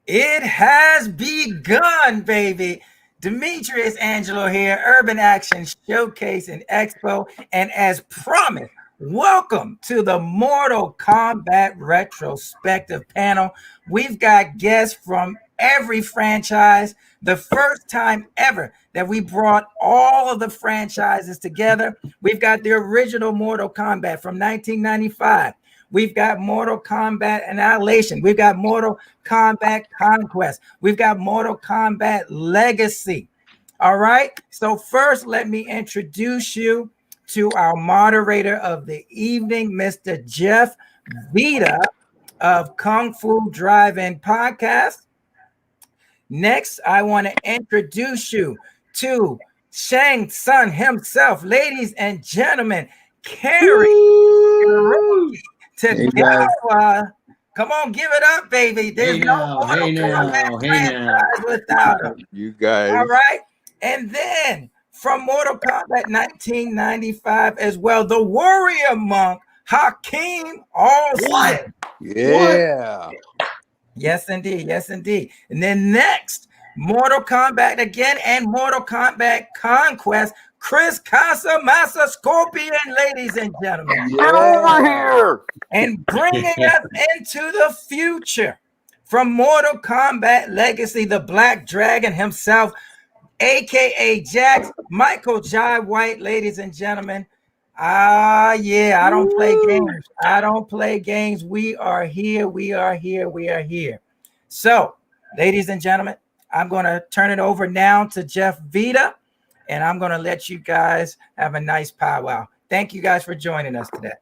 It has begun, baby. Demetrius Angelo here, Urban Action Showcase and Expo. And as promised, welcome to the Mortal Kombat Retrospective panel. We've got guests from every franchise. The first time ever that we brought all of the franchises together. We've got the original Mortal Kombat from 1995. We've got Mortal Kombat Annihilation. We've got Mortal Kombat Conquest. We've got Mortal Kombat Legacy. All right. So first, let me introduce you to our moderator of the evening, Mr. Jeof Vita of Kung Fu Drive-In Podcast. Next, I want to introduce you to Shang Tsung himself. Ladies and gentlemen, Carrie Tagawa. Come on, give it up, baby. There's no franchise without him. You guys. All right. And then from Mortal Kombat 1995 as well, the warrior monk, Hakeem Olsen. Yeah. What? Yes, indeed. Yes, indeed. And then next, Mortal Kombat again and Mortal Kombat Conquest, Chris Casamassa Scorpion, ladies and gentlemen. Get over here. And bringing us into the future from Mortal Kombat Legacy, the Black Dragon himself, a.k.a. Jax, Michael Jai White, ladies and gentlemen. Yeah, I don't play games. I don't play games. We are here. We are here. We are here. So, ladies and gentlemen, I'm going to turn it over now to Jeof Vita, and I'm going to let you guys have a nice powwow. Thank you guys for joining us today.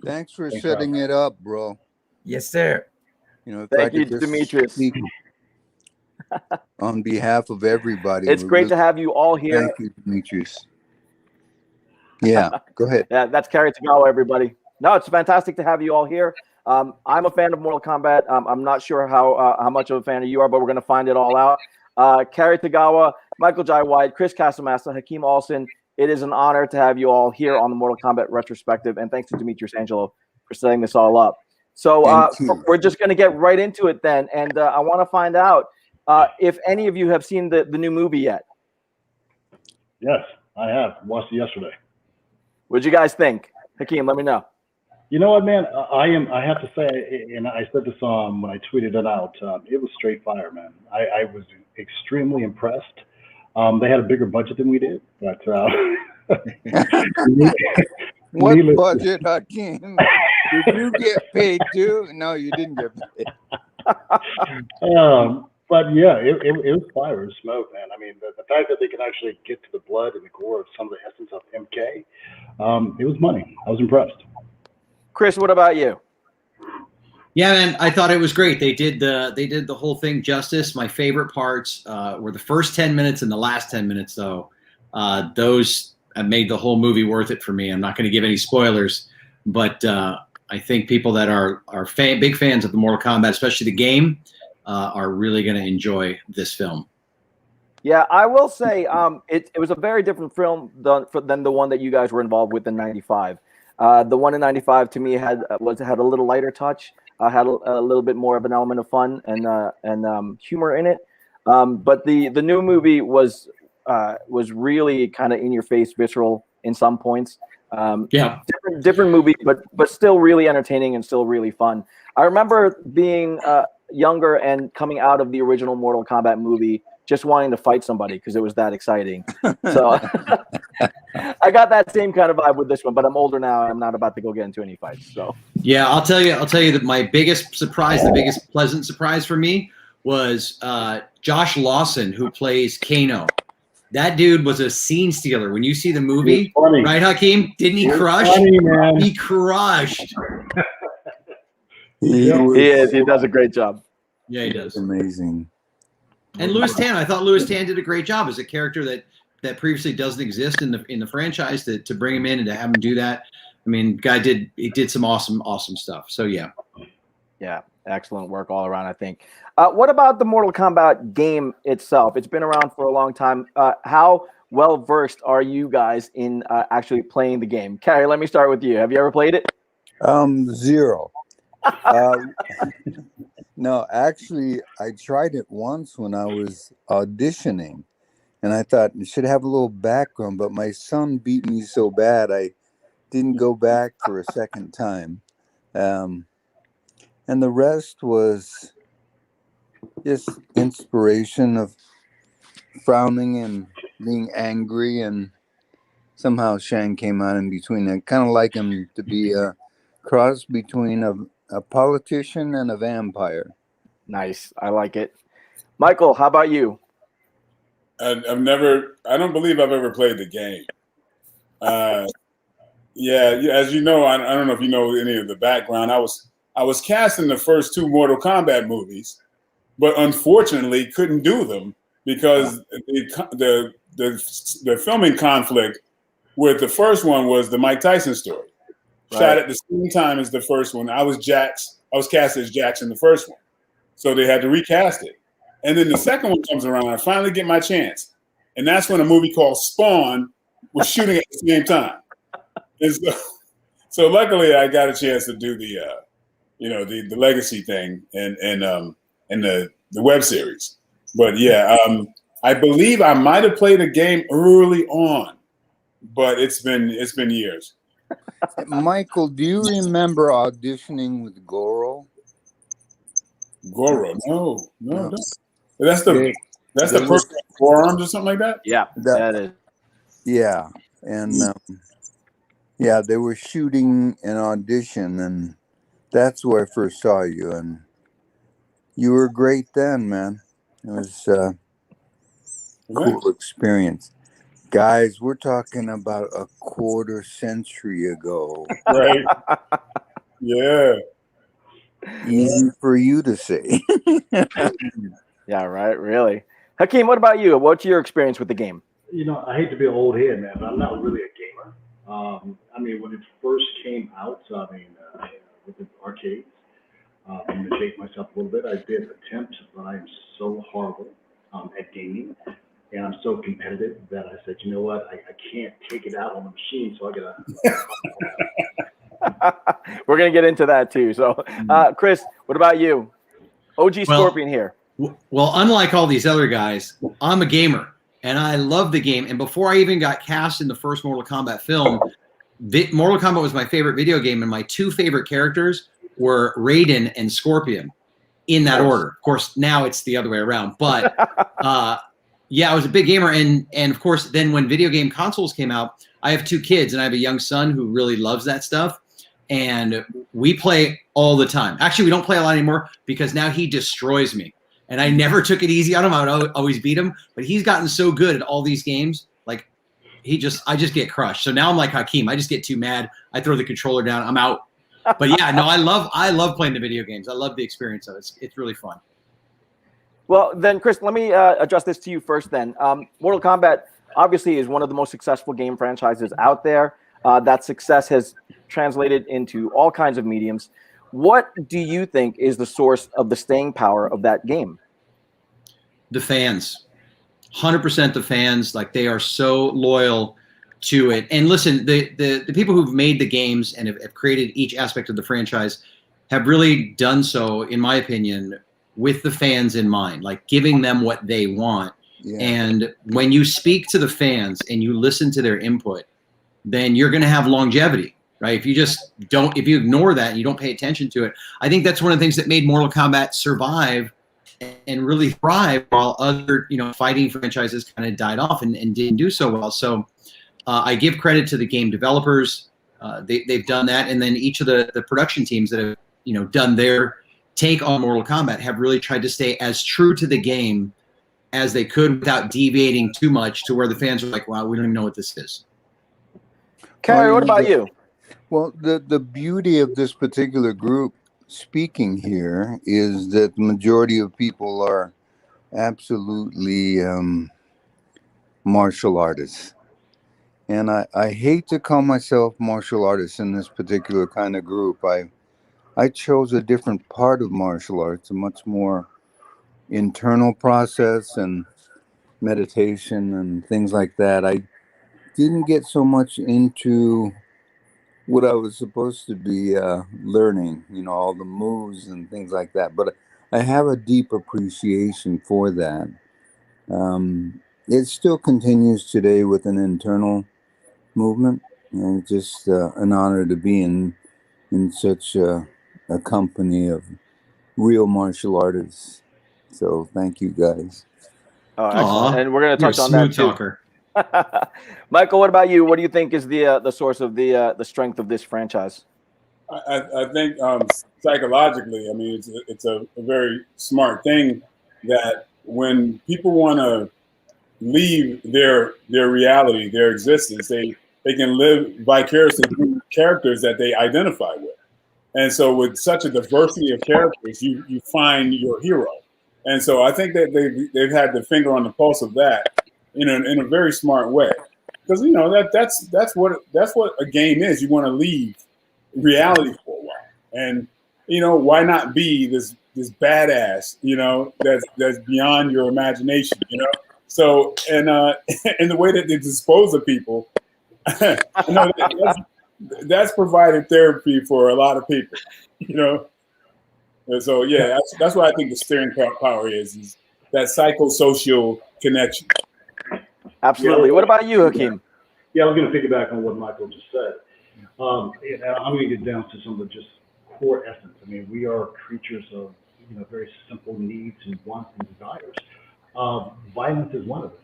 Thanks for setting it up, bro. Yes, sir. You know, thank you, Demetrius. On behalf of everybody, it's great to have you all here. Thank you, Demetrius. Yeah, go ahead. Yeah, that's Carrie Tagawa, everybody. No, it's fantastic to have you all here. I'm a fan of Mortal Kombat. I'm not sure how much of a fan you are, but we're going to find it all out. Carrie Tagawa, Michael Jai White, Chris Casamassa, Hakeem Olsen. It is an honor to have you all here on the Mortal Kombat Retrospective, and thanks to Demetrius Angelo for setting this all up. So we're just going to get right into it then, and I want to find out if any of you have seen the new movie yet. Yes, I have. Watched it yesterday. What'd you guys think? Hakeem, let me know. You know what, man? I have to say, and I said this when I tweeted it out. It was straight fire, man. I was extremely impressed. They had a bigger budget than we did, but what budget, Hakeem? Did you get paid too? No, you didn't get paid. But yeah, it was fire. It was smoke, man. I mean, the fact that they could actually get to the blood and the gore of some of the essence of MK, it was money. I was impressed. Chris, what about you? Yeah, man, I thought it was great. They did the whole thing justice. My favorite parts were the first 10 minutes and the last 10 minutes, though. Those made the whole movie worth it for me. I'm not going to give any spoilers, but I think people that are big fans of the Mortal Kombat, especially the game, are really going to enjoy this film. Yeah, I will say it was a very different film than the one that you guys were involved with in '95. The one in '95 to me had a little lighter touch, had a little bit more of an element of fun and humor in it. But the new movie was really kind of in your face, visceral in some points. Different movie, but still really entertaining and still really fun. I remember being younger and coming out of the original Mortal Kombat movie, just wanting to fight somebody because it was that exciting. So I got that same kind of vibe with this one, but I'm older now and I'm not about to go get into any fights. So yeah, I'll tell you that my biggest surprise, the biggest pleasant surprise for me was Josh Lawson, who plays Kano. That dude was a scene stealer. When you see the movie, right, Hakeem? Didn't he crush? Funny, man. He crushed. He is. He does a great job. Yeah, he does. Amazing. And Louis Tan, I thought Louis Tan did a great job as a character that previously doesn't exist in the franchise. To bring him in and to have him do that, I mean, guy did some awesome stuff. So yeah, excellent work all around. I think. What about the Mortal Kombat game itself? It's been around for a long time. How well versed are you guys in actually playing the game? Carrie, let me start with you. Have you ever played it? Zero. No, actually, I tried it once when I was auditioning, and I thought it should have a little background, but my son beat me so bad I didn't go back for a second time. Um, and the rest was just inspiration of frowning and being angry, and somehow Shang came out in between. I kind of like him to be a cross between a politician and a vampire. Nice. I like it. Michael, how about you? I don't believe I've ever played the game. Yeah, as you know, I don't know if you know any of the background. I was cast in the first two Mortal Kombat movies, but unfortunately couldn't do them because the filming conflict with the first one was the Mike Tyson story. Right. Shot at the same time as the first one. I was cast as Jax in the first one. So they had to recast it. And then the second one comes around, I finally get my chance. And that's when a movie called Spawn was shooting at the same time. And so luckily I got a chance to do the Legacy thing and the web series. But yeah, I believe I might have played a game early on, but it's been years. Michael, do you remember auditioning with Goro? Goro? No. That's the person with forearms or something like that? Yeah, that is. Yeah. And yeah, they were shooting an audition, and that's where I first saw you, and you were great then, man. It was a cool experience. Guys, we're talking about a quarter century ago. Right. Yeah. Easy for you to say. Yeah, right. Really. Hakeem, what about you? What's your experience with the game? You know, I hate to be an old head, man, but I'm not really a gamer. I mean, when it first came out, with the arcades, I'm gonna date myself a little bit. I did attempt, but I'm so horrible at gaming, and I'm so competitive that I said, you know what, I can't take it out on the machine, so I gotta. We're gonna get into that too. So, Chris, what about you? OG Scorpion here. Well, unlike all these other guys, I'm a gamer and I love the game. And before I even got cast in the first Mortal Kombat film, Mortal Kombat was my favorite video game, and my two favorite characters were Raiden and Scorpion, in that order. Of course, now it's the other way around. But yeah, I was a big gamer, and of course, then when video game consoles came out, I have two kids, and I have a young son who really loves that stuff, and we play all the time. Actually, we don't play a lot anymore because now he destroys me, and I never took it easy on him. I would always beat him, but he's gotten so good at all these games, like I just get crushed. So now I'm like Hakeem. I just get too mad. I throw the controller down. I'm out. But yeah, no, I love playing the video games. I love the experience of it. It's really fun. Well, then, Chris, let me address this to you first then. Mortal Kombat obviously is one of the most successful game franchises out there. That success has translated into all kinds of mediums. What do you think is the source of the staying power of that game? The fans. 100% the fans. Like, they are so loyal to it. And listen, the people who've made the games and have created each aspect of the franchise have really done so, in my opinion, with the fans in mind, like giving them what they want. Yeah. And when you speak to the fans and you listen to their input, then you're going to have longevity, right? If you ignore that and you don't pay attention to it, I think that's one of the things that made Mortal Kombat survive and really thrive while other, fighting franchises kind of died off and didn't do so well. So I give credit to the game developers. They've done that. And then each of the production teams that have, done their take on Mortal Kombat have really tried to stay as true to the game as they could without deviating too much to where the fans are like, wow, we don't even know what this is. Carrie, what about you? Well, the beauty of this particular group speaking here is that the majority of people are absolutely martial artists. And I hate to call myself martial artist in this particular kind of group. I chose a different part of martial arts, a much more internal process and meditation and things like that. I didn't get so much into what I was supposed to be learning, all the moves and things like that. But I have a deep appreciation for that. It still continues today with an internal movement, and it's just an honor to be in such a company of real martial artists. So thank you guys. Oh, excellent. Aw, And we're going to you're a touch on that smooth too. talker. Michael, what about you? What do you think is the source of the strength of this franchise? I think psychologically, I mean, it's a very smart thing that when people want to leave their reality, their existence, they can live vicariously through characters that they identify with. And so with such a diversity of characters, you find your hero. And so I think that they've had the finger on the pulse of that in a very smart way. Because that's what a game is. You want to leave reality for a while. And why not be this badass, that's beyond your imagination, So and and the way that they dispose of people, that's provided therapy for a lot of people, And so yeah, that's what I think the steering power is that psychosocial connection. Absolutely. What about you, Hakeem? Yeah, I was going to piggyback on what Michael just said. I'm going to get down to some of the just core essence. I mean, we are creatures of very simple needs and wants and desires. Violence is one of them.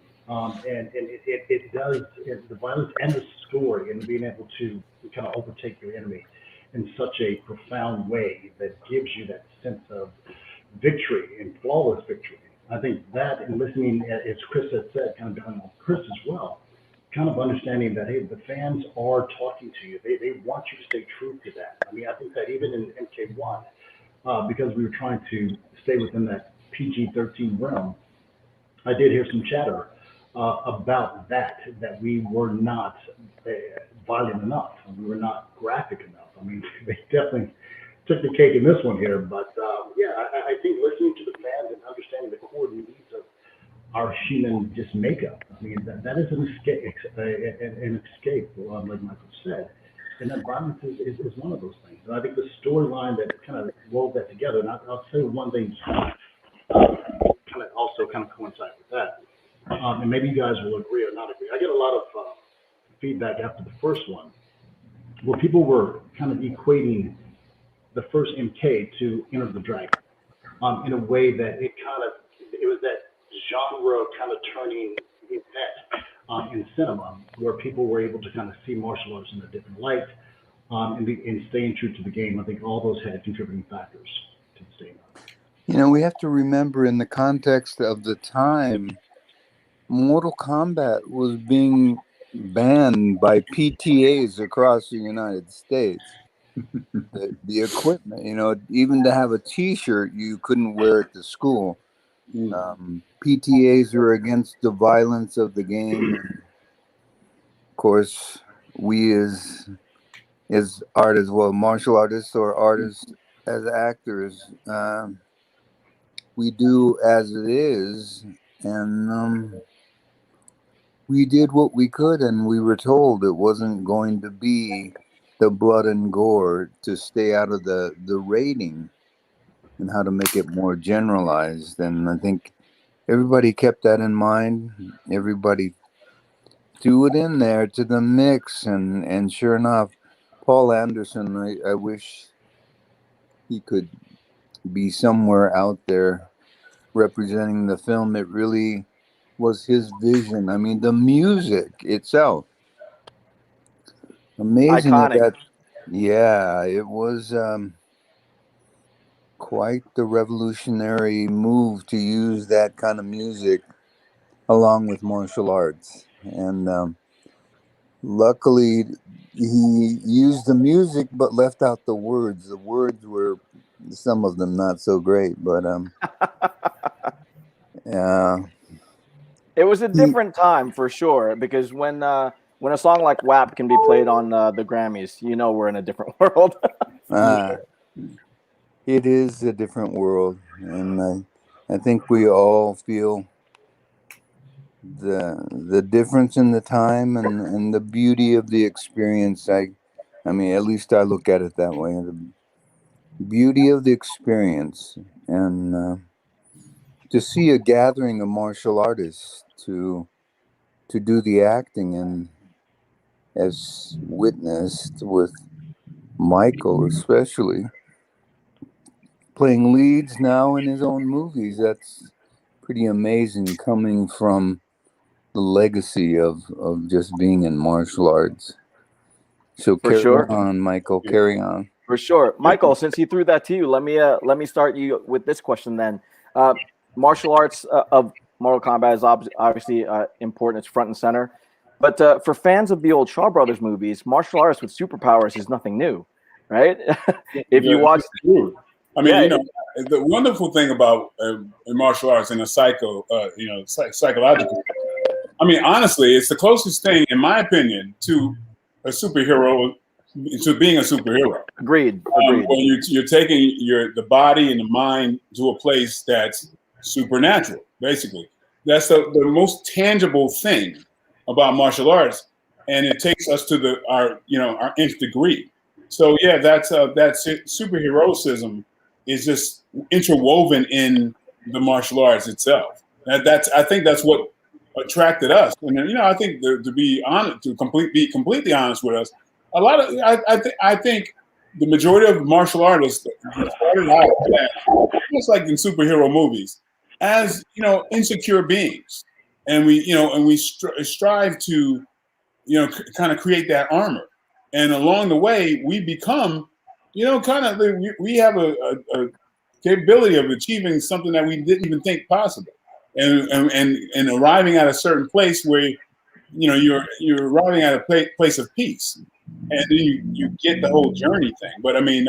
And it does, the violence and the story and being able to kind of overtake your enemy in such a profound way that gives you that sense of victory and flawless victory. I think that, and listening, as Chris had said, kind of going on Chris as well, kind of understanding that, hey, the fans are talking to you. They want you to stay true to that. I mean, I think that even in MK1, because we were trying to stay within that PG-13 realm, I did hear some chatter about that we were not violent enough. We were not graphic enough. I mean, they definitely took the cake in this one here. But yeah, I think listening to the fans and understanding the core needs of our human just makeup. I mean, that is an escape, like Michael said. And that violence is one of those things. And I think the storyline that kind of wove that together, and I'll say one thing kind of also kind of coincide with that. And maybe you guys will agree or not agree. I get a lot of feedback after the first one where people were kind of equating the first MK to Enter the Dragon in a way that it was that genre kind of turning event in cinema where people were able to kind of see martial arts in a different light and staying true to the game. I think all those had contributing factors to the statement. We have to remember in the context of the time, Mortal Kombat was being banned by PTAs across the United States. The equipment, even to have a T-shirt, you couldn't wear it to school. PTAs were against the violence of the game. And of course, we as artists, well, martial artists or artists as actors, we do as it is, and we did what we could, and we were told it wasn't going to be the blood and gore to stay out of the rating and how to make it more generalized. And I think everybody kept that in mind. Everybody threw it in there to the mix, and sure enough, Paul Anderson, I wish he could be somewhere out there representing the film. It really was his vision. I mean, the music itself, amazing. Iconic. Yeah, it was quite the revolutionary move to use that kind of music along with martial arts. And luckily, he used the music but left out the words. The words were, some of them, not so great, but yeah. It was a different time for sure, because when a song like WAP can be played on the Grammys, we're in a different world. It is a different world, and I think we all feel the difference in the time and the beauty of the experience. I mean, at least I look at it that way. beauty of the experience, and to see a gathering of martial artists to do the acting, and as witnessed with Michael, especially playing leads now in his own movies. That's pretty amazing, coming from the legacy of just being in martial arts. So For carry sure. on, Michael. Carry on. For sure, Michael. Since he threw that to you, let me start you with this question then. Martial arts of Mortal Kombat is obviously important. It's front and center. But for fans of the old Shaw Brothers movies, martial arts with superpowers is nothing new, right? If you watch, I mean, the wonderful thing about martial arts and a psychological. I mean, honestly, it's the closest thing, in my opinion, to a superhero, to being a superhero. Agreed. When you're taking the body and the mind to a place that's supernatural, basically. That's the most tangible thing about martial arts, and it takes us to our nth degree. So yeah, that superheroism is just interwoven in the martial arts itself. I think that's what attracted us. And I think to be honest, be completely honest with us, a lot of I think the majority of martial artists started out just like in superhero movies as insecure beings, and we strive to kind of create that armor, and along the way we become kind of we have a capability of achieving something that we didn't even think possible, and arriving at a certain place where you're arriving at a place of peace, and then you get the whole journey thing. But I mean,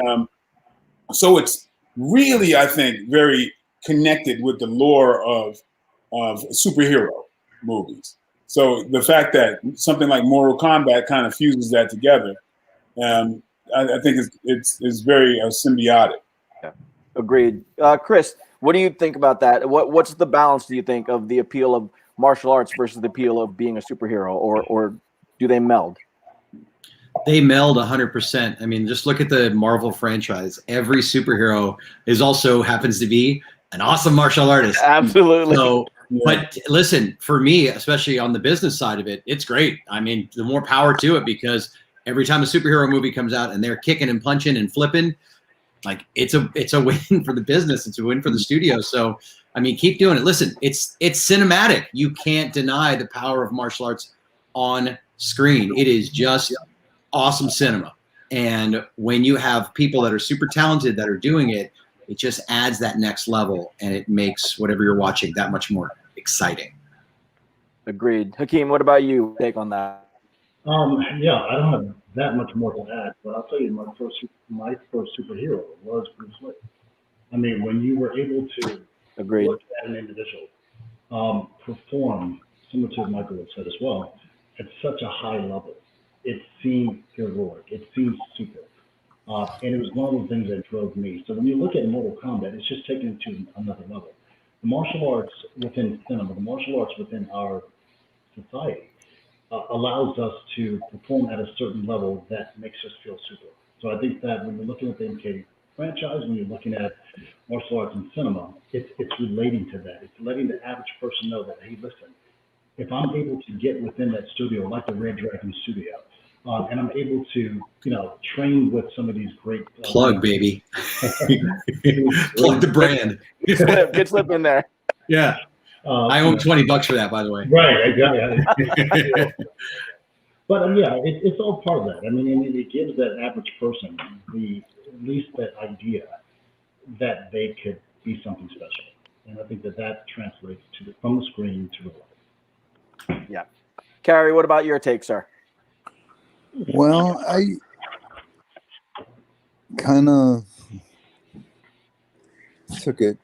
so it's really, I think, very connected with the lore of superhero movies. So the fact that something like Mortal Kombat kind of fuses that together, I think it's very symbiotic. Yeah. Agreed. Chris, what do you think about that? What's the balance, do you think, of the appeal of martial arts versus the appeal of being a superhero, or do they meld? They meld 100%. I mean, just look at the Marvel franchise. Every superhero happens to be an awesome martial artist. Absolutely. So, but listen, for me, especially on the business side of it, it's great. I mean, the more power to it, because every time a superhero movie comes out and they're kicking and punching and flipping, like it's a win for the business. It's a win for the studio. So, I mean, keep doing it. Listen, it's cinematic. You can't deny the power of martial arts on screen. It is just awesome cinema. And when you have people that are super talented that are doing it, it just adds that next level, and it makes whatever you're watching that much more exciting. Agreed. Hakeem, what about you? Take on that? Yeah, I don't have that much more to add, but I'll tell you, my first superhero was Bruce Lee. I mean, when you were able to look at an individual perform, similar to what Michael had said as well, at such a high level, it seemed heroic. It seemed super. And it was one of the things that drove me. So when you look at Mortal Kombat, it's just taken it to another level. The martial arts within cinema, the martial arts within our society, allows us to perform at a certain level that makes us feel super. So I think that when you're looking at the MK franchise, when you're looking at martial arts in cinema, it's relating to that. It's letting the average person know that, hey, listen, if I'm able to get within that studio, like the Red Dragon studio, and I'm able to, train with some of these great plug, baby. Plug the brand. Get slip in there. Yeah. I owe $20 for that, by the way. Right, exactly. But yeah, it's all part of that. I mean, it gives that average person at least that idea that they could be something special, and I think that translates from the screen to real life. Yeah, Carrie, what about your take, sir? Well, I kind of took it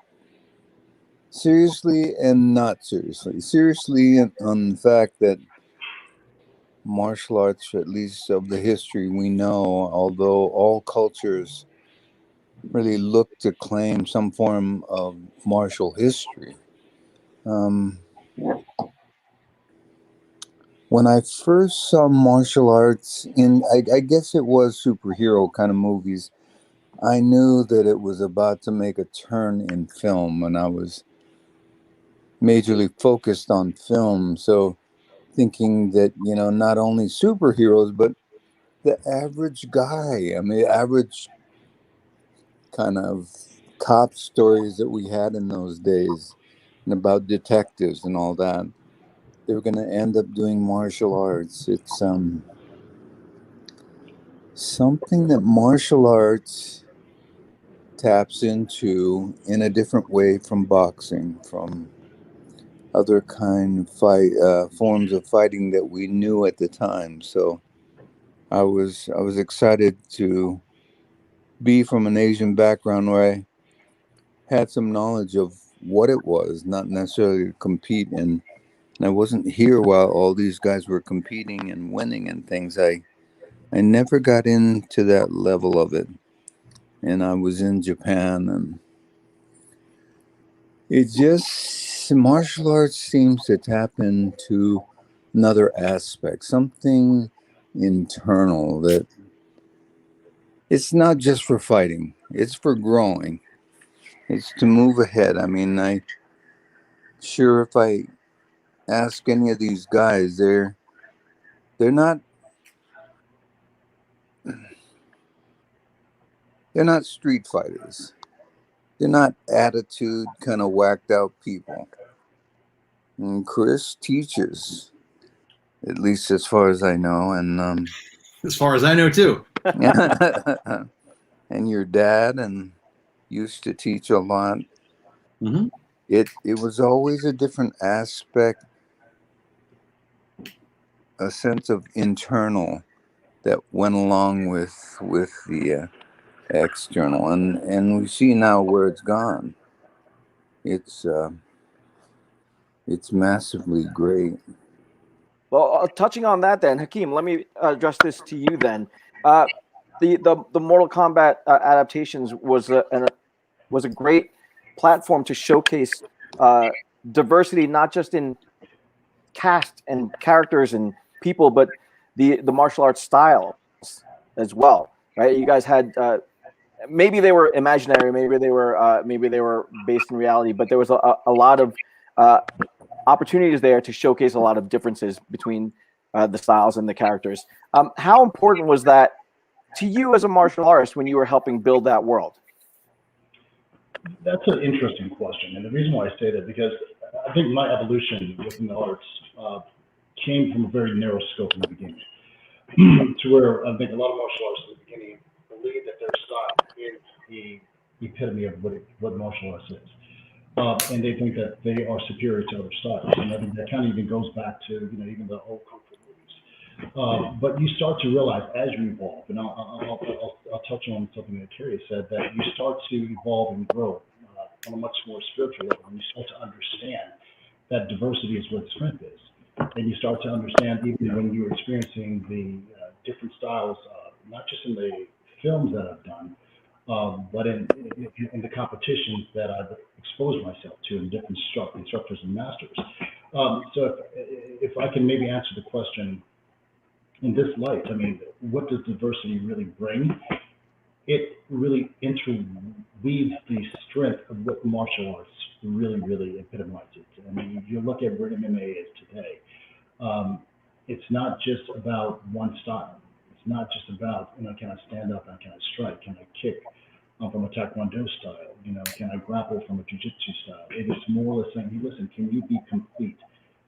seriously and not seriously. Seriously on the fact that martial arts, at least of the history we know, although all cultures really look to claim some form of martial history. When I first saw martial arts I guess it was superhero kind of movies, I knew that it was about to make a turn in film, and I was majorly focused on film. So thinking that, not only superheroes, but the average guy, I mean, average kind of cop stories that we had in those days and about detectives and all that, they were going to end up doing martial arts. It's something that martial arts taps into in a different way from boxing, from other kind of forms of fighting that we knew at the time. So I was excited to be from an Asian background where I had some knowledge of what it was, not necessarily to compete in. And I wasn't here while all these guys were competing and winning and things. I never got into that level of it. And I was in Japan, and it just, martial arts seems to tap into another aspect, something internal, that it's not just for fighting, it's for growing, it's to move ahead. I mean, sure, if I ask any of these guys, they're not street fighters. They're not attitude kind of whacked out people. And Chris teaches, at least as far as I know, and As far as I know, too. and your dad and used to teach a lot. Mm-hmm. It was always a different aspect, a sense of internal that went along with the external, and we see now where it's gone. It's massively great. Well, touching on that, then, Hakeem, let me address this to you. Then, the Mortal Kombat adaptations was a great platform to showcase diversity, not just in cast and characters and people, but the martial arts styles as well. Right? You guys had maybe they were imaginary, maybe they were based in reality, but there was a lot of opportunities there to showcase a lot of differences between the styles and the characters. How important was that to you as a martial artist when you were helping build that world? That's an interesting question, and the reason why I say that, because I think my evolution within the arts came from a very narrow scope in the beginning, to where I think a lot of martial artists in the beginning believe that their style is the epitome of what martial arts is. And they think that they are superior to other styles. And I think that kind of even goes back to, even the old kung fu movies. But you start to realize as you evolve, and I'll touch on something that Kerry said, that you start to evolve and grow on a much more spiritual level, and you start to understand that diversity is what strength is. And you start to understand, even when you're experiencing the different styles, not just in the films that I've done, but in the competitions that I've exposed myself to, in different instructors and masters. So if I can maybe answer the question in this light, I mean, what does diversity really bring? It really interweaves the strength of what martial arts really, really epitomizes. I mean, you look at where MMA is today. It's not just about one style. It's not just about, can I stand up and can I strike? Can I kick from a Taekwondo style? Can I grapple from a Jiu-Jitsu style? It is more or less saying, hey, listen, can you be complete?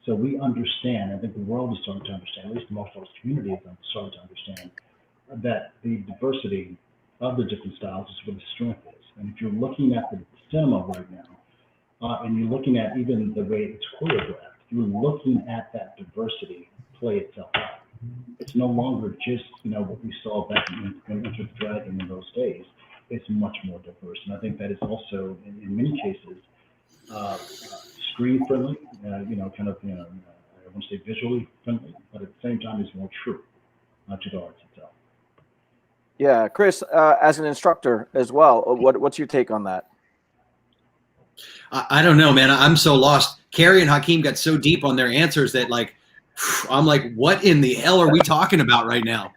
So we understand, I think the world is starting to understand, at least the martial arts community is starting to understand, that the diversity of the different styles is where the strength is. And if you're looking at the cinema right now, and you're looking at even the way it's choreographed, you're looking at that diversity play itself out. It's no longer just, what we saw back in Enter the Dragon in those days. It's much more diverse. And I think that is also, in many cases, screen friendly, I won't say visually friendly, but at the same time is more true to the arts itself. Yeah, Chris, as an instructor as well, what's your take on that? I don't know, man. I'm so lost. Kerry and Hakeem got so deep on their answers that, I'm like, what in the hell are we talking about right now?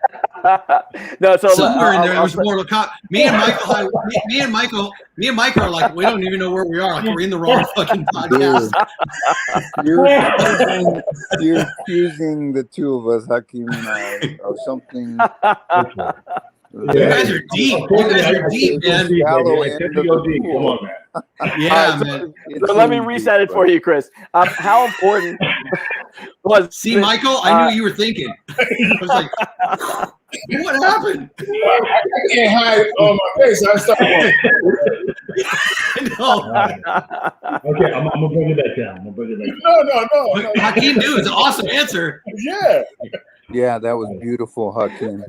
No, so somewhere in there was Mortal Kombat. Me and Michael are like, we don't even know where we are. Like, we're in the wrong fucking podcast. You're accusing the two of us, Hakeem and I, of something. You guys are deep. You guys are deep, man. Come on, man. Yeah, man. So let me reset it for you, Chris. How important was? See, Michael, I knew you were thinking. I was like, what happened? I can't hide on my face. I started. Okay, I'm gonna bring it back down. No. Hakeem, dude, it's an awesome answer. Yeah. Yeah, that was beautiful, Hakeem.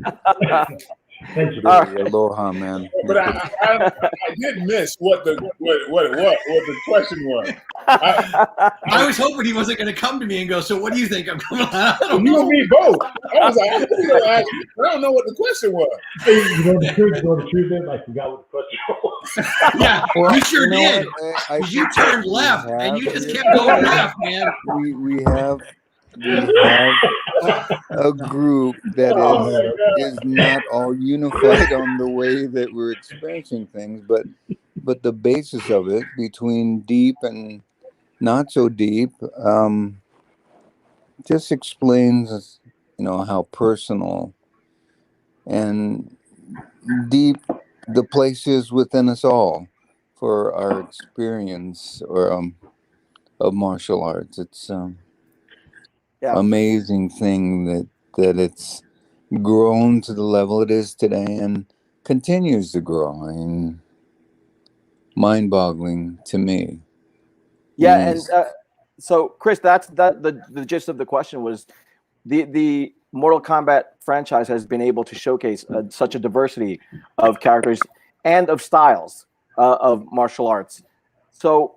Thanks for Aloha, man. But I did miss what it was, what the question was. I was hoping he wasn't going to come to me and go, so what do you think I'm coming on? You and me both. I was like, I don't know what the question was. You know the truth is, I forgot what the question was. Yeah, Well, you sure did. You turned left, and you just kept going left, man. We have a group that is not all unified on the way that we're experiencing things, but the basis of it between deep and not so deep just explains, how personal and deep the place is within us all for our experience of martial arts. It's amazing thing that it's grown to the level it is today and continues to grow. I mean, mind-boggling to me. Yeah, and so Chris, that's the gist of the question was the Mortal Kombat franchise has been able to showcase such a diversity of characters and of styles of martial arts. So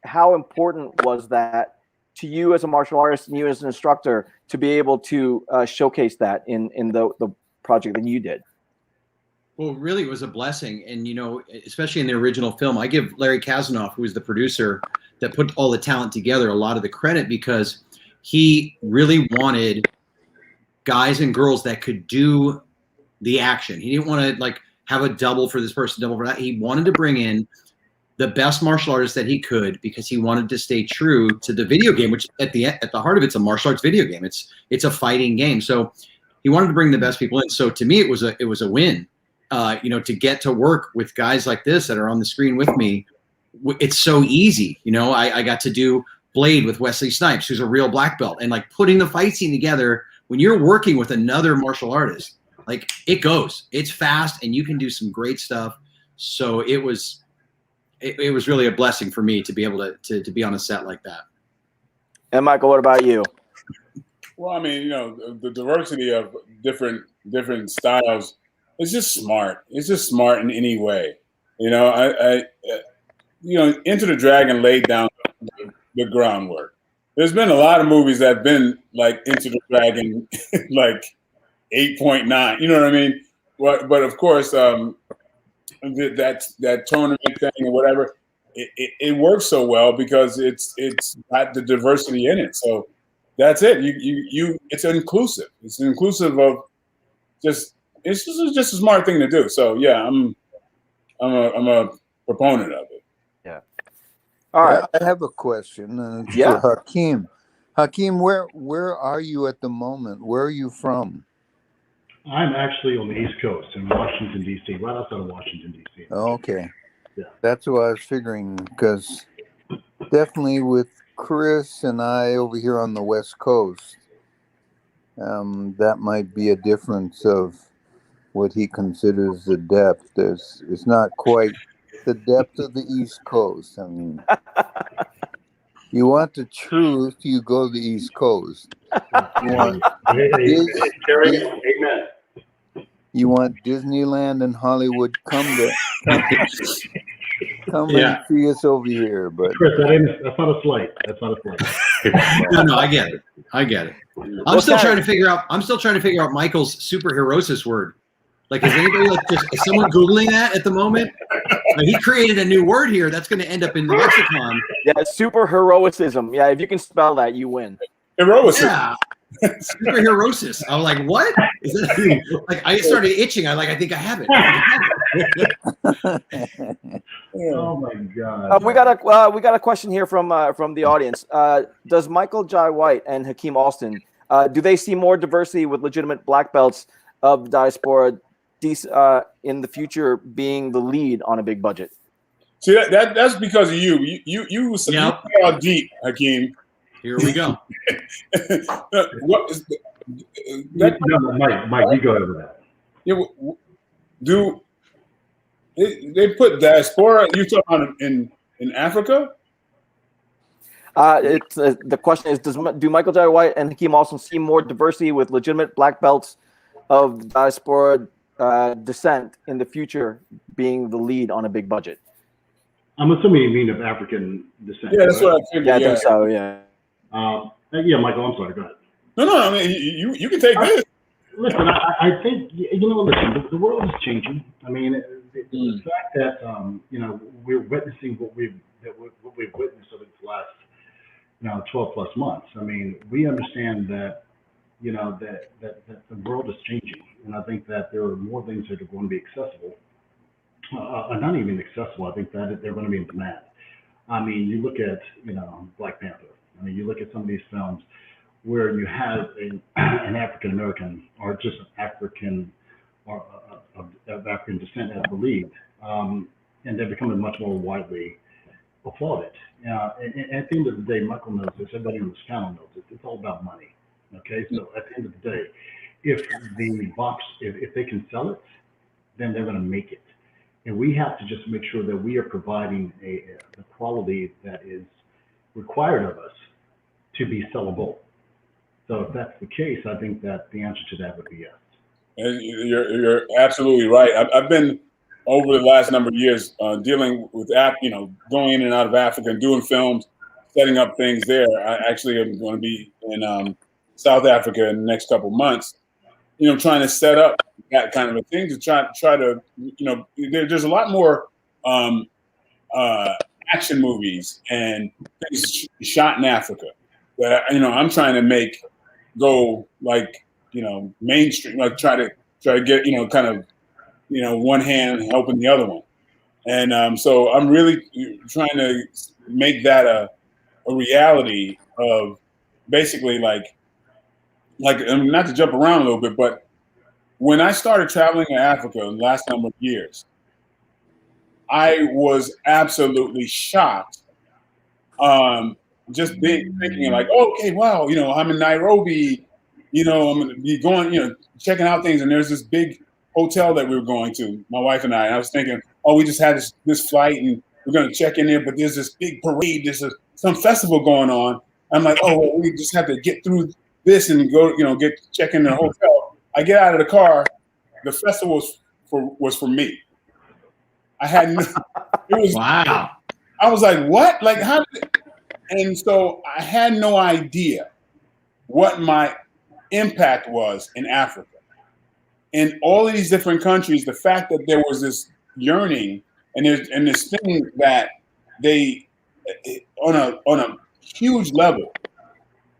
how important was that to you as a martial artist and you as an instructor to be able to showcase that in the project that you did? Well, really, it was a blessing. And, especially in the original film, I give Larry Kazanoff, who was the producer that put all the talent together, a lot of the credit because he really wanted guys and girls that could do the action. He didn't want to have a double for this person, double for that. He wanted to bring in the best martial artists that he could because he wanted to stay true to the video game, which at the heart of it's a martial arts video game. It's a fighting game. So he wanted to bring the best people in. So to me, it was a win, to get to work with guys like this that are on the screen with me. It's so easy. I got to do Blade with Wesley Snipes, who's a real black belt, and like putting the fight scene together when you're working with another martial artist, like it goes, it's fast and you can do some great stuff. So it was really a blessing for me to be able to be on a set like that. And Michael, what about you? Well, I mean, the diversity of different styles is just smart. It's just smart in any way. Enter the Dragon laid down the groundwork. There's been a lot of movies that have been like Enter the Dragon, like 8.9. You know what I mean? But of course, that tournament thing or whatever, it works so well because it's got the diversity in it. So that's it. You it's inclusive. It's inclusive of it's just a smart thing to do. So yeah, I'm a proponent of it. Yeah. All right. I have a question for Hakeem. Hakeem, where are you at the moment? Where are you from? I'm actually on the East Coast in Washington, D.C., right outside of Washington, D.C. Okay. Yeah. That's what I was figuring, because definitely with Chris and I over here on the West Coast, that might be a difference of what he considers the depth. It's not quite the depth of the East Coast. I mean, you want the truth, you go to the East Coast. Amen. You want Disneyland and Hollywood, come and see us over here. But Chris, that's not a slight. That's not a slight. No, I get it. I'm still trying to figure out Michael's superherosis word. Like, is anybody is someone Googling that at the moment? He created a new word here that's going to end up in the lexicon. Yeah, super heroicism. Yeah, if you can spell that, you win. Heroicism. Yeah. Superherosis. I was like, what? Is that like? I started itching. I think I have it. Oh my God. We got a question here from the audience. Does Michael Jai White and Hakeem Alston do they see more diversity with legitimate black belts of diaspora in the future being the lead on a big budget? See that's because of you. You are deep, Hakeem. Here we go. What is Mike, you go over that. Yeah, do they put diaspora? You talking about in Africa? It's the question is: do Michael Jai White and Hakeem Alston see more diversity with legitimate black belts of diaspora descent in the future being the lead on a big budget? I'm assuming you mean of African descent. Yeah, that's right? what I figured. Yeah, I think so. Yeah. Yeah, Michael, I'm sorry. Go ahead. No. I mean, you can take this. Listen, I think listen, the world is changing. I mean, the fact that we're witnessing what we've witnessed over the last 12 plus months. I mean, we understand that that the world is changing, and I think that there are more things that are going to be accessible. Not even accessible. I think that they're going to be in demand. I mean, you look at Black Panther. I mean, you look at some of these films where you have an African American or just an African or of African descent as the lead, and they're becoming much more widely applauded. And at the end of the day, Michael knows this. Everybody on this channel knows this. It's all about money. Okay, so at the end of the day, if they can sell it, then they're going to make it. And we have to just make sure that we are providing the quality that is required of us to be sellable. So if that's the case, I think that the answer to that would be yes. And you're absolutely right. I've been over the last number of years dealing with going in and out of Africa and doing films, setting up things there. I actually am going to be in South Africa in the next couple of months. Trying to set up that kind of a thing to try to there's a lot more action movies and things shot in Africa that I'm trying to make go like mainstream, like try to get kind of one hand helping the other one, and so I'm really trying to make that a reality of basically like I mean, not to jump around a little bit, but when I started traveling to Africa in the last number of years, I was absolutely shocked. Just thinking like, okay, wow, I'm in Nairobi, I'm going to be going, checking out things, and there's this big hotel that we were going to, my wife and I. And I was thinking, we just had this flight, and we're going to check in there, but there's this big parade, there's some festival going on. I'm like, well, we just have to get through this and go, check in the hotel. I get out of the car, the festival was for me. I had wow. I was like, what? Like, how did it? And so I had no idea what my impact was in Africa. In all of these different countries, the fact that there was this yearning and this thing that they on a huge level,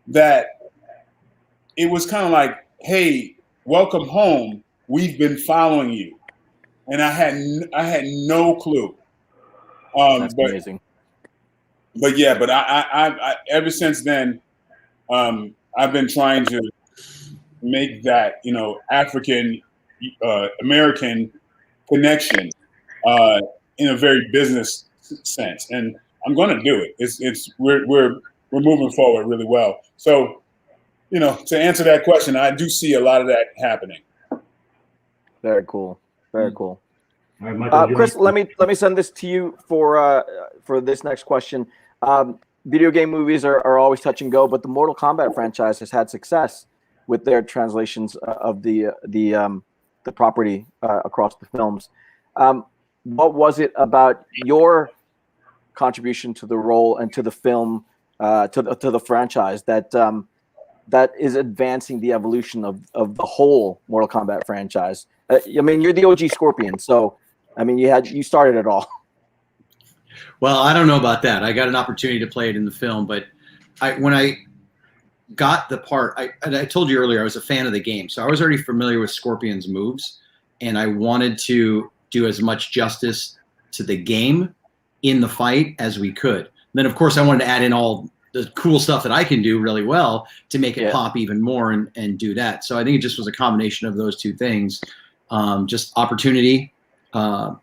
that it was kind of like, hey, welcome home. We've been following you. And I had no clue. That's amazing. But yeah, I ever since then, I've been trying to make that African American connection in a very business sense, and I'm going to do it. We're moving forward really well. So, to answer that question, I do see a lot of that happening. Very cool. Very cool. All right, Michael, Chris, let me send this to you for this next question. Video game movies are always touch and go, but the Mortal Kombat franchise has had success with their translations of the property across the films. What was it about your contribution to the role and to the film, to the franchise that is advancing the evolution of the whole Mortal Kombat franchise? I mean, you're the OG Scorpion, so I mean, you started it all. Well, I don't know about that. I got an opportunity to play it in the film, but when I got the part, I told you earlier, I was a fan of the game. So I was already familiar with Scorpion's moves, and I wanted to do as much justice to the game in the fight as we could. And then, of course, I wanted to add in all the cool stuff that I can do really well to make it pop even more and do that. So I think it just was a combination of those two things, just opportunity and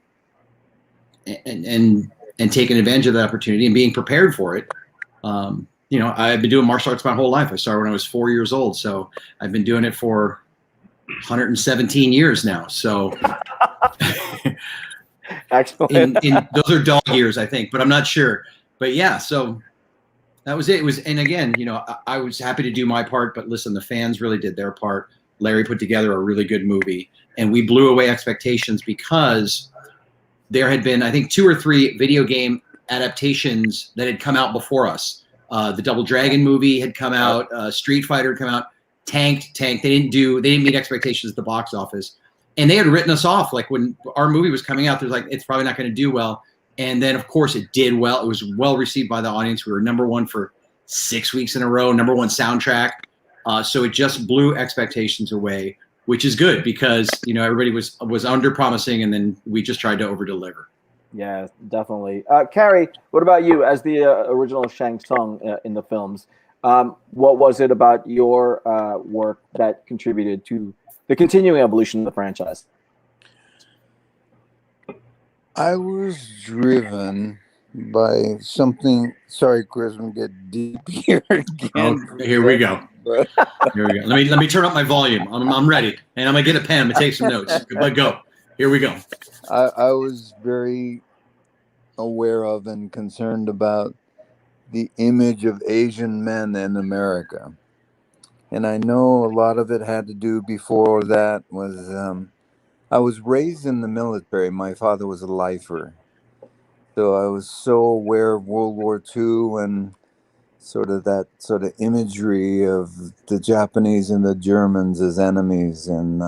taking advantage of that opportunity and being prepared for it. You know, I've been doing martial arts my whole life. I started when I was 4 years old. So I've been doing it for 117 years now. So excellent. those are dog years, I think, but I'm not sure. But yeah, so that was it. It was, and again, you know, I was happy to do my part, but listen, the fans really did their part. Larry put together a really good movie, and we blew away expectations because there had been, I think, 2 or 3 video game adaptations that had come out before us. The Double Dragon movie had come out. Street Fighter had come out. Tanked. They didn't meet expectations at the box office, and they had written us off. Like when our movie was coming out, there's like, it's probably not going to do well. And then, of course, it did well. It was well received by the audience. We were #1 for 6 weeks in a row, #1 soundtrack. So it just blew expectations away, which is good because, you know, everybody was under promising, and then we just tried to over deliver. Yeah, definitely. Carrie, what about you as the original Shang Tsung in the films? What was it about your work that contributed to the continuing evolution of the franchise? I was driven by something. Sorry, Chris, I'm getting deep here again. Oh, here we go. Here we go. Let me turn up my volume. I'm ready, and I'm gonna get a pen. I'm gonna take some notes. But go. Here we go. I was very aware of and concerned about the image of Asian men in America. And I know a lot of it had to do before that was, I was raised in the military. My father was a lifer. So I was so aware of World War II and sort of that sort of imagery of the Japanese and the Germans as enemies. And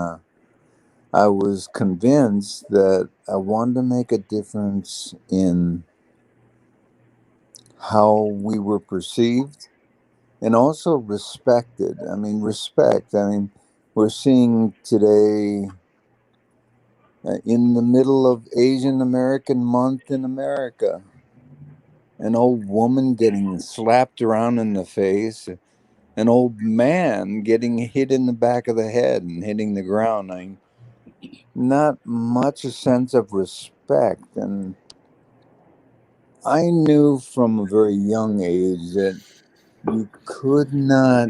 I was convinced that I wanted to make a difference in how we were perceived and also respected. I mean, respect. I mean, we're seeing today in the middle of Asian American Month in America, an old woman getting slapped around in the face, an old man getting hit in the back of the head and hitting the ground. I mean, not much a sense of respect. And I knew from a very young age that you could not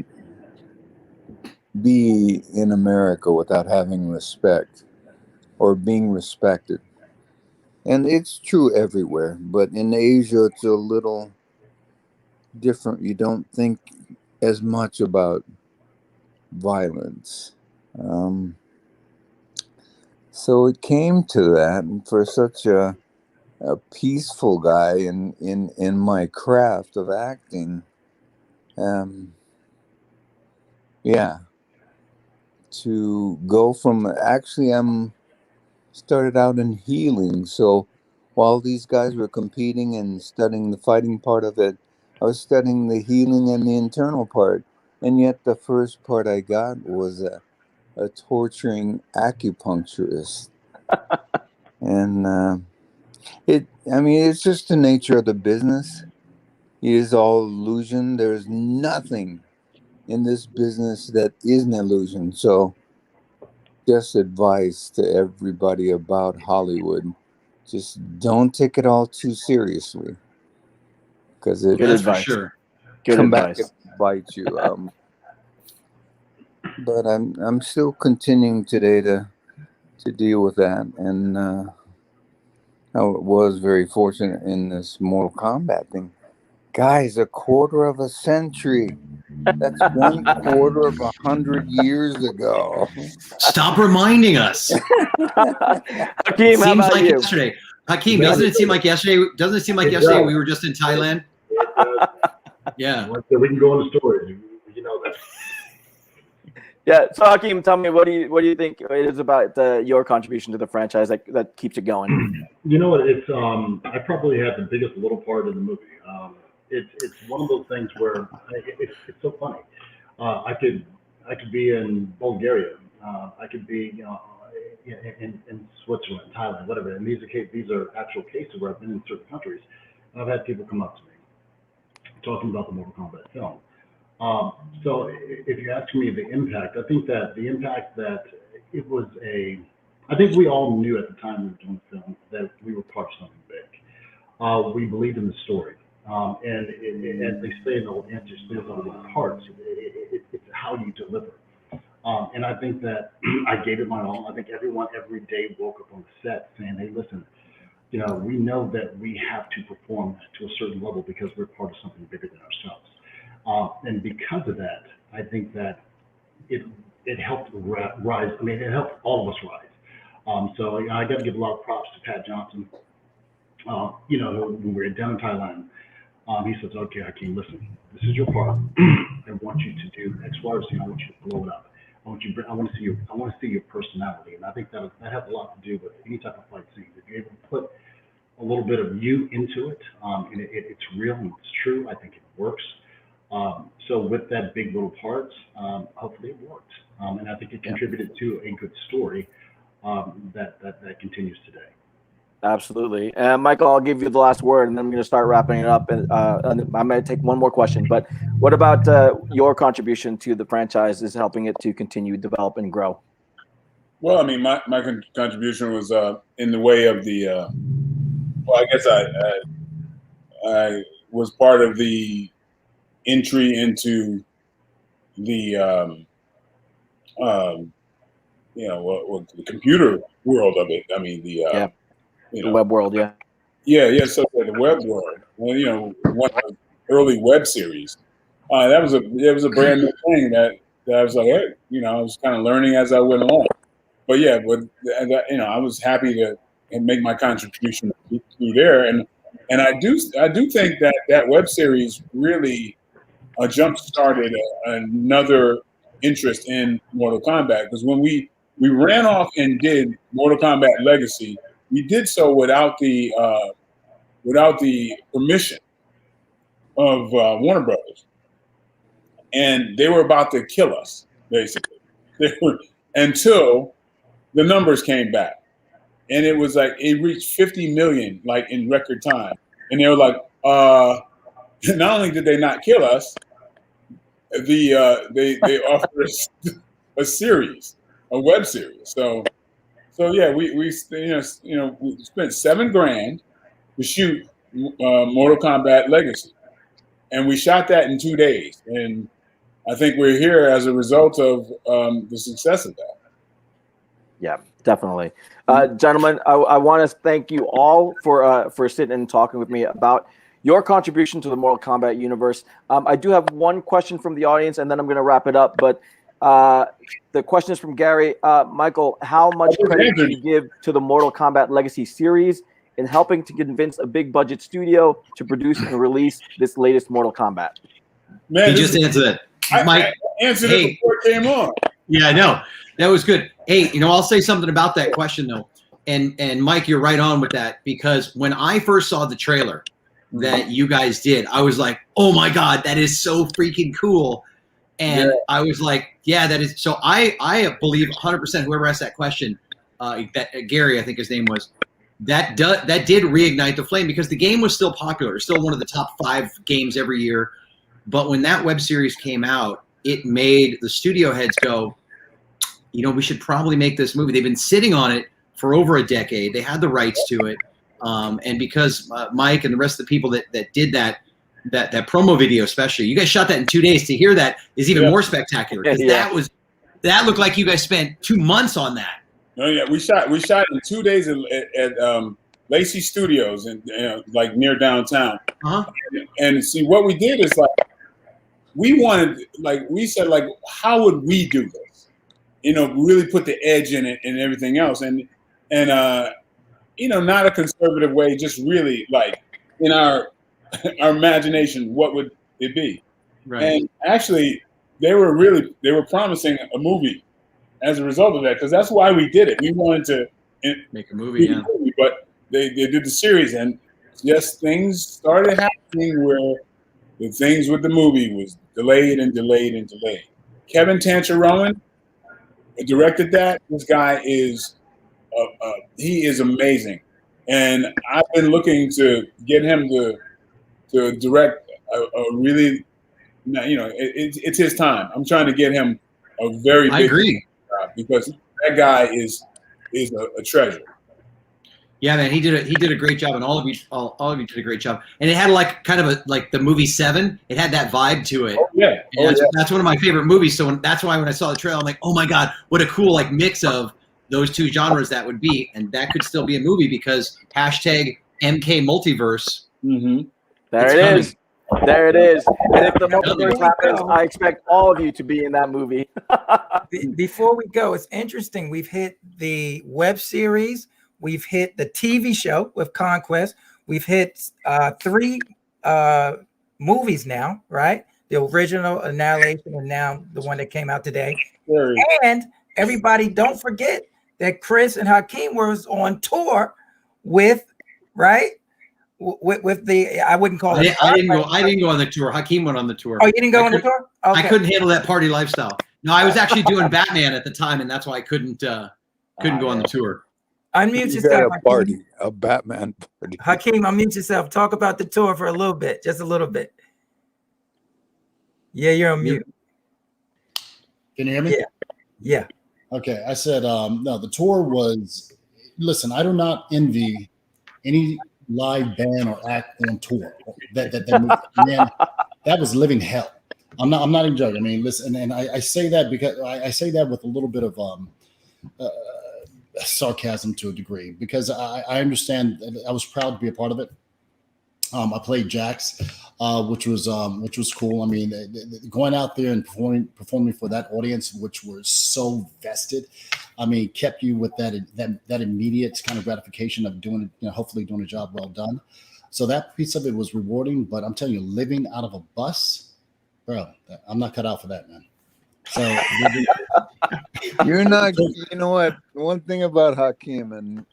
be in America without having respect or being respected. And it's true everywhere, but in Asia it's a little different. You don't think as much about violence. So it came to that, and for such a peaceful guy in my craft of acting, yeah, to go from actually I'm started out in healing. So while these guys were competing and studying the fighting part of it, I was studying the healing and the internal part. And yet the first part I got was a torturing acupuncturist. And it's just the nature of the business. It is all illusion. There's nothing in this business that is an illusion. So just advice to everybody about Hollywood: just don't take it all too seriously, because it That's for sure. Good come advice. back and bite you. But I'm still continuing today to deal with that, and I was very fortunate in this Mortal Kombat thing. Guys, 1/4 of a century. That's 1/4 of 100 years ago. Stop reminding us. Hakeem, how Seems about like you? yesterday. Hakeem, doesn't it seem like yesterday? Doesn't it seem like yesterday we were just in Thailand? Yeah. We can go into stories. You know that. Yeah. So Hakeem, tell me, what do you think it is about your contribution to the franchise that keeps it going? You know what? It's I probably had the biggest little part in the movie. It's one of those things where it's so funny. I could be in Bulgaria. I could be, in Switzerland, Thailand, whatever. And these are actual cases where I've been in certain countries, and I've had people come up to me talking about the Mortal Kombat film. So if you ask me the impact, I think that the impact that it was I think we all knew at the time we were doing the film that we were part of something big. We believed in the story. And as they say in the old answers, there's a lot of parts. It's how you deliver. And I think that I gave it my all. I think everyone every day woke up on the set saying, hey, listen, we know that we have to perform to a certain level because we're part of something bigger than ourselves. And because of that, I think that it helped rise. I mean, it helped all of us rise. So I got to give a lot of props to Pat Johnson. When we were down in Thailand, he says, okay, Hakeem, listen, this is your part. I want you to do X, Y, or Z. I want you to blow it up. I want to see your personality. And I think that has a lot to do with any type of fight scene. If you're able to put a little bit of you into it, and it's real and it's true, I think it works. So with that big little parts, hopefully it worked. And I think it contributed to a good story that continues today. Absolutely. And Michael, I'll give you the last word, and then I'm going to start wrapping it up. And I'm going to take one more question. But what about your contribution to the franchise is helping it to continue, develop, and grow? Well, I mean, my contribution was in the way of the. Well, I guess I was part of the entry into the the computer world of it. I mean, the web world, So the web world. Well, one of the early web series. That was a brand new thing that I was like, hey, I was kind of learning as I went along. But I was happy to make my contribution through there, and I do think that web series really jump started another interest in Mortal Kombat, because when we ran off and did Mortal Kombat Legacy, we did so without the permission of Warner Brothers, and they were about to kill us basically. Until the numbers came back, and it was like it reached 50 million like in record time, and they were like, not only did they not kill us, they offered us a series, a web series. So yeah, we spent $7,000 to shoot Mortal Kombat Legacy, and we shot that in 2 days. And I think we're here as a result of the success of that. Yeah, definitely, gentlemen. I want to thank you all for sitting and talking with me about your contribution to the Mortal Kombat universe. I do have one question from the audience, and then I'm going to wrap it up. But the question is from Gary. Michael, how much credit do you give to the Mortal Kombat Legacy series in helping to convince a big budget studio to produce and release this latest Mortal Kombat? Man, he just answered it. I answered it before it came on. Yeah, I know. That was good. Hey, I'll say something about that question, though. And Mike, you're right on with that, because when I first saw the trailer that you guys did, I was like, oh my God, that is so freaking cool. And I was like, yeah, that is. So I believe 100% whoever asked that question, that Gary, I think his name was, that did reignite the flame, because the game was still popular. It's still one of the top 5 games every year. But when that web series came out, it made the studio heads go, we should probably make this movie. They've been sitting on it for over a decade. They had the rights to it. And because Mike and the rest of the people that did that promo video, especially, you guys shot that in 2 days. To hear that is even more spectacular, because that looked like you guys spent 2 months on that. No, yeah, we shot in 2 days at Lacey Studios and like near downtown. And see, what we did is like we said how would we do this? Really put the edge in it and everything else, and not a conservative way, just really like in our imagination, what would it be? Right. And actually, they were promising a movie as a result of that, because that's why we did it. We wanted to make a movie, but they did the series, and just things started happening where the things with the movie was delayed and delayed and delayed. Kevin Tancharoen directed that. This guy is he is amazing, and I've been looking to get him to direct a really, it's his time. I'm trying to get him a very I big agree. job because that guy is a treasure. Yeah, man, he did a great job, and all of you did a great job. And it had like kind of like the movie Seven. It had that vibe to it. Oh yeah, That's one of my favorite movies. So that's why when I saw the trailer, I'm like, oh my god, what a cool like mix of those two genres that would be, and that could still be a movie because #MK Multiverse. Mm-hmm. There it is. There it is. And if the multiverse happens, I expect all of you to be in that movie. Before we go, it's interesting. We've hit the web series. We've hit the TV show with Conquest. We've hit 3 movies now, right? The original Annihilation and now the one that came out today. Sure. And everybody, don't forget that Chris and Hakeem was on tour with, right? With the, I wouldn't call it. I didn't go on the tour. Hakeem went on the tour. Oh, you didn't go on the tour? Okay. I couldn't handle that party lifestyle. No, I was actually doing Batman at the time, and that's why I couldn't go on the tour. Unmute You yourself. got a party, a Batman party. Hakeem, unmute yourself. Talk about the tour for a little bit, just a little bit. Yeah, you're on mute. Can you hear me? Yeah. Okay. I said, no, the tour was, listen, I do not envy any live band or act on tour. Man, that was living hell. I'm not even joking. I mean, listen, and I say that because I say that with a little bit of sarcasm to a degree, because I understand. I was proud to be a part of it. I played Jax, which was cool. I mean, going out there and performing for that audience, which were so vested, I mean, kept you with that immediate kind of gratification of doing, hopefully doing a job well done. So that piece of it was rewarding. But I'm telling you, living out of a bus, bro, I'm not cut out for that, man. So You're not. You know what? One thing about Hakeem, and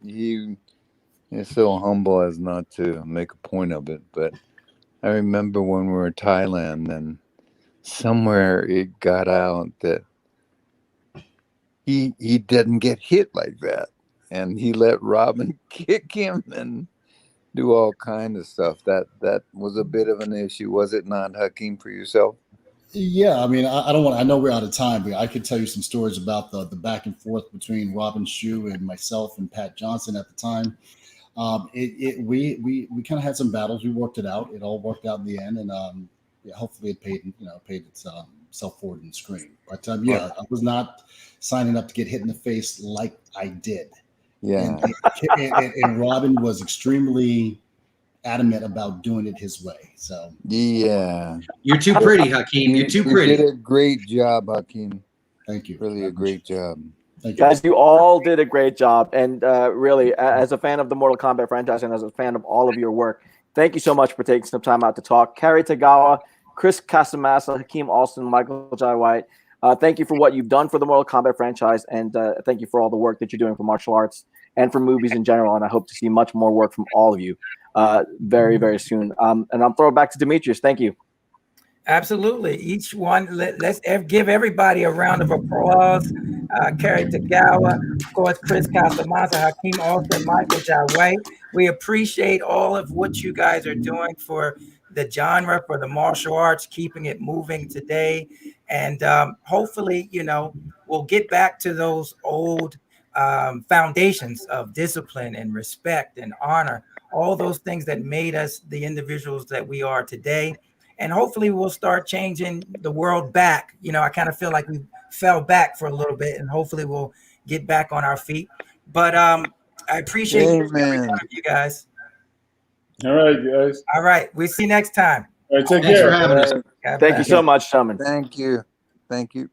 he's so humble as not to make a point of it. But I remember when we were in Thailand, and somewhere it got out that he didn't get hit like that, and he let Robin kick him and do all kind of stuff. That was a bit of an issue, was it not, Hakeem, for yourself? Yeah, I mean, I don't want. I know we're out of time, but I could tell you some stories about the back and forth between Robin Shue and myself and Pat Johnson at the time. We kind of had some battles. We worked it out. It all worked out in the end, and hopefully it paid itself forward in the screen. But I was not signing up to get hit in the face like I did. Yeah, and Robin was extremely adamant about doing it his way. So yeah, you're too pretty, Hakeem. You're too pretty. You did a great job, Hakeem. Thank you. Really a great job. Thank you. Guys, you all did a great job. And really, as a fan of the Mortal Kombat franchise and as a fan of all of your work, thank you so much for taking some time out to talk. Cary Tagawa, Chris Casamassa, Hakeem Alston, Michael Jai White, thank you for what you've done for the Mortal Kombat franchise. And thank you for all the work that you're doing for martial arts and for movies in general. And I hope to see much more work from all of you very, very soon. And I'll throw it back to Demetrius. Thank you. Absolutely. Each one, let's give everybody a round of applause. Cary Tagawa, of course, Chris Casamassa, Hakeem Alston, Michael Jai White. We appreciate all of what you guys are doing for the genre, for the martial arts, keeping it moving today. And hopefully, we'll get back to those old foundations of discipline and respect and honor, all those things that made us the individuals that we are today. And hopefully we'll start changing the world back. I kind of feel like we fell back for a little bit, and hopefully we'll get back on our feet. But I appreciate you guys. All right, guys. All right. We'll see you next time. All right, take Thanks care. for having us. Thank you so much, gentlemen. Thank you. Thank you.